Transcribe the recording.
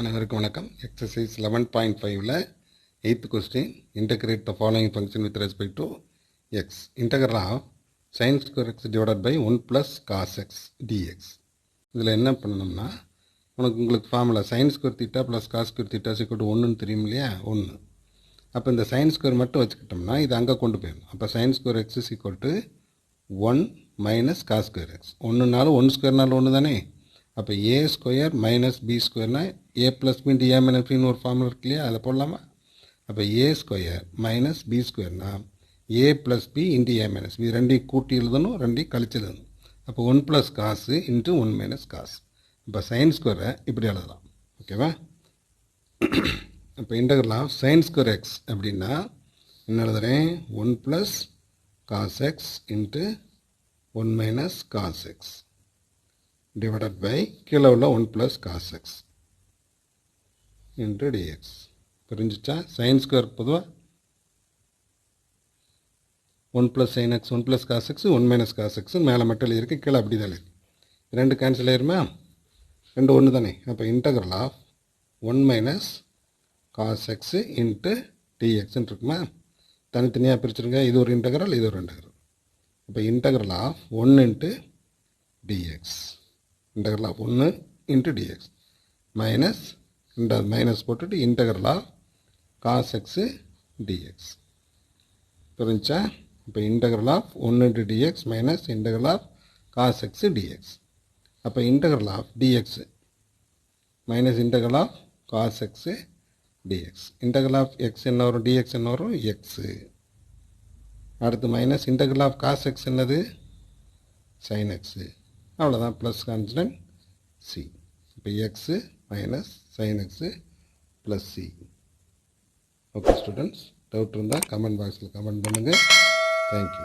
அனைவருக்கும் வணக்கம். எக்ஸசைஸ் 11.5ல 8th question, integrate the following function with respect to x. Integral of sin square x divided by 1 plus cos x dx. இதில் என்ன பண்ணணும்னா, உங்களுக்கு formula sin square theta plus cos square theta is equal to 1ன்னு தெரியும் இல்லையா, 1. அப்போ இந்த sin square மட்டும் வச்சுக்கிட்டோம்னா இது அங்கே கொண்டு போயிடும். அப்போ sin square x is equal to 1 minus cos square x. 1னாலும் 1 ஸ்கொயர்னாலும் 1 தானே. அப்போ ஏ ஸ்கொயர் மைனஸ் பி ஸ்கொயர்னா ஏ ப்ளஸ் பி இன்ட்டு ஏ மைனஸ் பின்னு ஒரு ஃபார்முலா இருக்கு இல்லையா, அதை போடலாமா? அப்போ ஏ ஸ்கொயர் மைனஸ் பி ஸ்கொயர்னா ஏ ப்ளஸ் பி இன்ட்டு ஏ மைனஸ் பி, ரெண்டையும் கூட்டி எழுதணும், ரெண்டையும் கழிச்சு எழுதணும். அப்போ 1 ப்ளஸ் காசு இன்ட்டு 1 மைனஸ் காசு. இப்போ சைன் ஸ்கொயரை இப்படி எழுதலாம். ஓகேவா? இப்போ integral of sine square x அப்படின்னா என்ன எழுதுறேன்? 1 plus cos X into 1 minus cos x divided by கீழே உள்ள 1 plus cos x into dx. புரிஞ்சிச்சா? sin ஸ்கொயர் பொதுவாக 1 plus sin x 1 plus cos x 1 minus cos x மேலே மட்டும் இருக்குது, கீழே அப்படி தான் இருக்குது. ரெண்டு கேன்சல் ஆயிருமா? ரெண்டு ஒன்று தானே. அப்போ integral of 1 minus cos X into டிஎக்ஸ்ன்னு இருக்குமா? தனித்தனியாக பிரிச்சுருங்க. இது ஒரு இன்டகரல், இது ஒரு இன்டகரல். இப்போ integral of 1 into dx, integral of 1 into dx minus இந்த மைனஸ் போட்டுட்டு integral of cos x dx. புரிஞ்சா? இப்போ integral of 1 into dx minus integral of cos x dx. அப்போ integral of dx minus integral of cos x dx. integral of x என்ன வரும்? dx என்ன வரும்? x. அடுத்து minus integral of cos x என்னது? sin x. அவ்வளோதான், plus constant C. இப்போ x minus sign x plus C. Okay students, doubt இருந்தால் comment பாக்ஸில் கமெண்ட் பண்ணுங்கள். தேங்க்யூ.